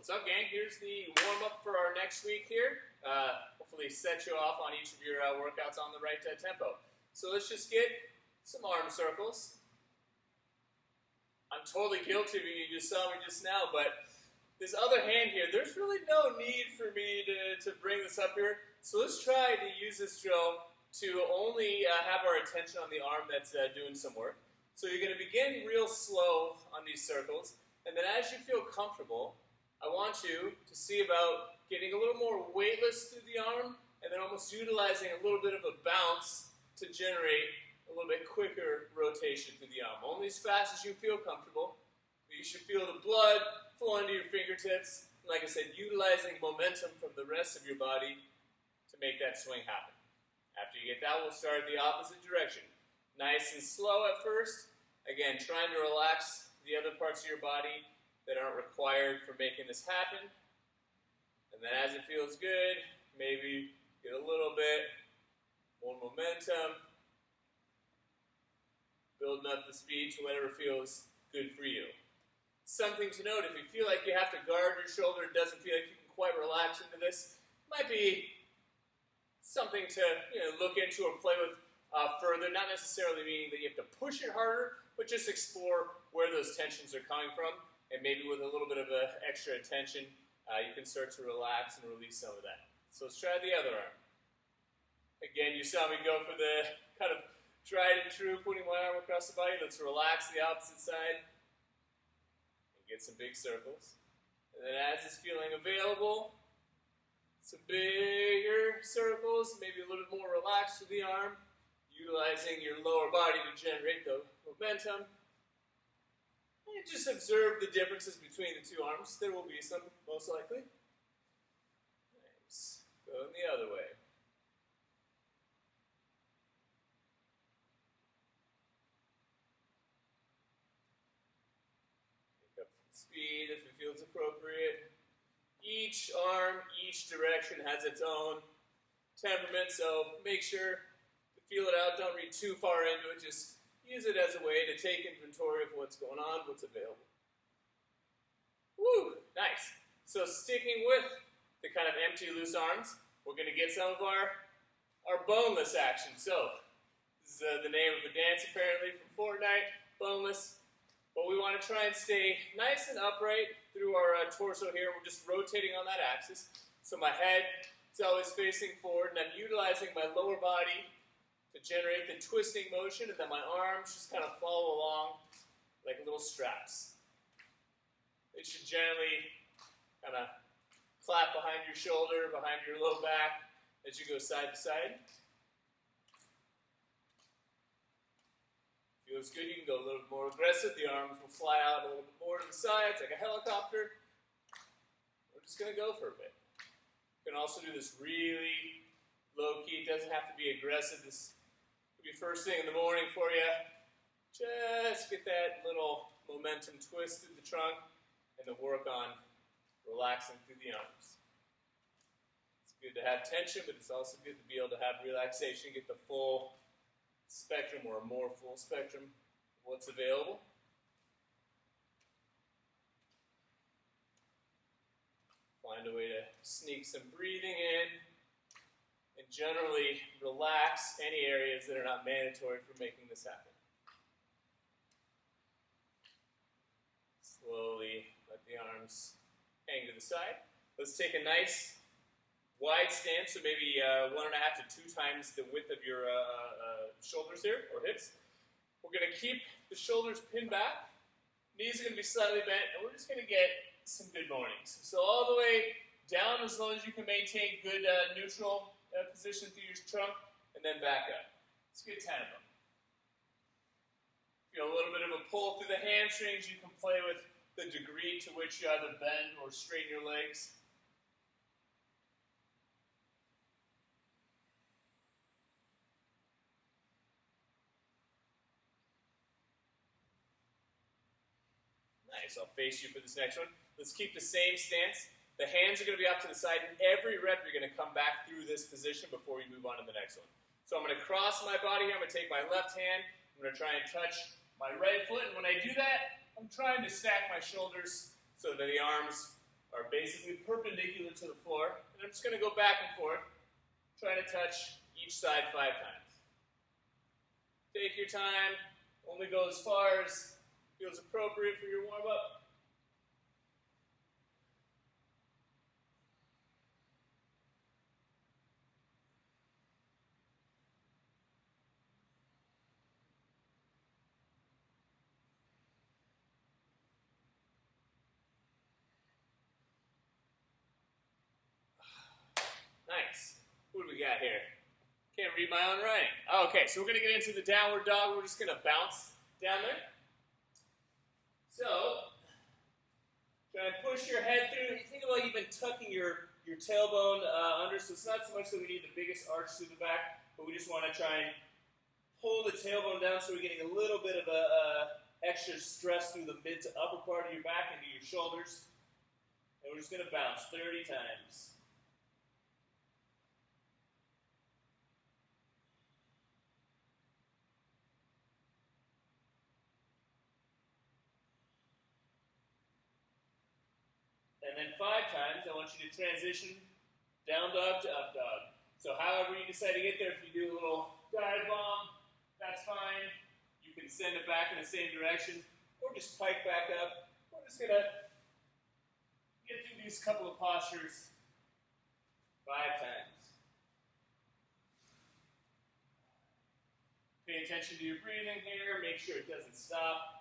What's up, gang? Here's the warm-up for our next week here. Hopefully set you off on each of your workouts on the right tempo. So let's just get some arm circles. I'm totally guilty of it. You just saw me just now, but this other hand here, there's really no need for me to bring this up here. So let's try to use this drill to only have our attention on the arm that's doing some work. So you're going to begin real slow on these circles, and then as you feel comfortable, I want you to see about getting a little more weightless through the arm and then almost utilizing a little bit of a bounce to generate a little bit quicker rotation through the arm. Only as fast as you feel comfortable. You should feel the blood flow into your fingertips. Like I said, utilizing momentum from the rest of your body to make that swing happen. After you get that, we'll start the opposite direction. Nice and slow at first. Again, trying to relax the other parts of your body that aren't required for making this happen. And then as it feels good, maybe get a little bit more momentum, building up the speed to whatever feels good for you. Something to note, if you feel like you have to guard your shoulder, it doesn't feel like you can quite relax into this, might be something to look into or play with further, not necessarily meaning that you have to push it harder, but just explore where those tensions are coming from. And maybe with a little bit of extra attention, you can start to relax and release some of that. So let's try the other arm. Again, you saw me go for the kind of tried and true, putting my arm across the body. Let's relax the opposite side and get some big circles. And then as it's feeling available, some bigger circles, maybe a little bit more relaxed with the arm, utilizing your lower body to generate the momentum. And just observe the differences between the two arms. There will be some, most likely. Nice. Going the other way. Pick up speed if it feels appropriate. Each arm, each direction has its own temperament, so make sure to feel it out. Don't read too far into it. Just use it as a way to take inventory of what's going on, what's available. Woo! Nice. So sticking with the kind of empty, loose arms, we're going to get some of our boneless action. So this is the name of the dance apparently from Fortnite, boneless. But we want to try and stay nice and upright through our torso here. We're just rotating on that axis. So my head is always facing forward, and I'm utilizing my lower body to generate the twisting motion, and then my arms just kind of follow along like little straps. They should gently kind of clap behind your shoulder, behind your low back as you go side to side. Feels good, you can go a little more aggressive. The arms will fly out a little bit more to the sides like a helicopter. We're just going to go for a bit. You can also do this really low-key. It doesn't have to be aggressive. This could be first thing in the morning for you. Just get that little momentum twist through the trunk and then work on relaxing through the arms. It's good to have tension, but it's also good to be able to have relaxation, get the full spectrum or a more full spectrum of what's available. Find a way to sneak some breathing in and generally relax any areas that are not mandatory for making this happen. Slowly let the arms hang to the side. Let's take a nice wide stance, so maybe 1.5 to 2 times the width of your shoulders here, or hips. We're going to keep the shoulders pinned back. Knees are going to be slightly bent, and we're just going to get some good mornings. So all the way down as long as you can maintain good neutral position through your trunk, and then back up. Let's get 10 of them. Feel a little bit of a pull through the hamstrings. You can play with the degree to which you either bend or straighten your legs. Nice, I'll face you for this next one. Let's keep the same stance. The hands are going to be off to the side. And every rep, you're going to come back through this position before you move on to the next one. So I'm going to cross my body here. I'm going to take my left hand. I'm going to try and touch my right foot. And when I do that, I'm trying to stack my shoulders so that the arms are basically perpendicular to the floor. And I'm just going to go back and forth, trying to touch each side 5 times. Take your time. Only go as far as feels appropriate for your warm-up. Nice. What do we got here? Can't read my own writing. Okay, so we're going to get into the downward dog. We're just going to bounce down there. So, try and push your head through. You think about even tucking your tailbone under, so it's not so much that we need the biggest arch through the back, but we just want to try and pull the tailbone down so we're getting a little bit of a extra stress through the mid to upper part of your back into your shoulders. And we're just going to bounce 30 times. And then 5 times, I want you to transition down dog to up dog. So however you decide to get there, if you do a little dive bomb, that's fine. You can send it back in the same direction, or just pike back up. We're just going to get through these couple of postures 5 times. Pay attention to your breathing here. Make sure it doesn't stop.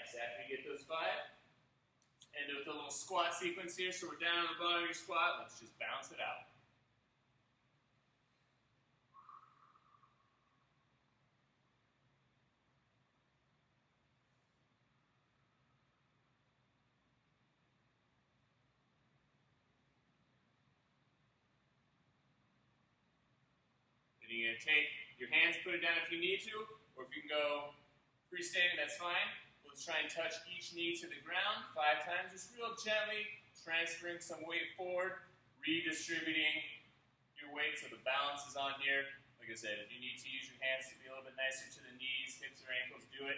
After you get those 5, end it with a little squat sequence here. So we're down on the bottom of your squat. Let's just bounce it out. Then you're going to take your hands, put it down if you need to, or if you can go freestanding, that's fine. Let's try and touch each knee to the ground 5 times, just real gently, transferring some weight forward, redistributing your weight so the balance is on here. Like I said, if you need to use your hands to be a little bit nicer to the knees, hips, or ankles, do it.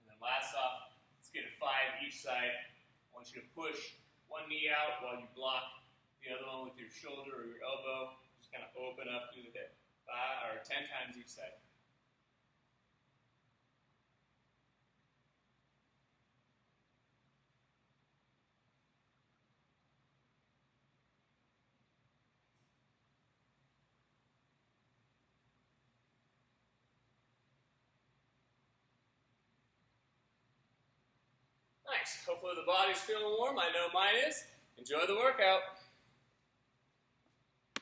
And then last off, let's get a 5 each side. I want you to push one knee out while you block the other one with your shoulder or your elbow. Just kind of open up through the hip. 10 times each side. Nice. Hopefully the body's feeling warm. I know mine is. Enjoy the workout.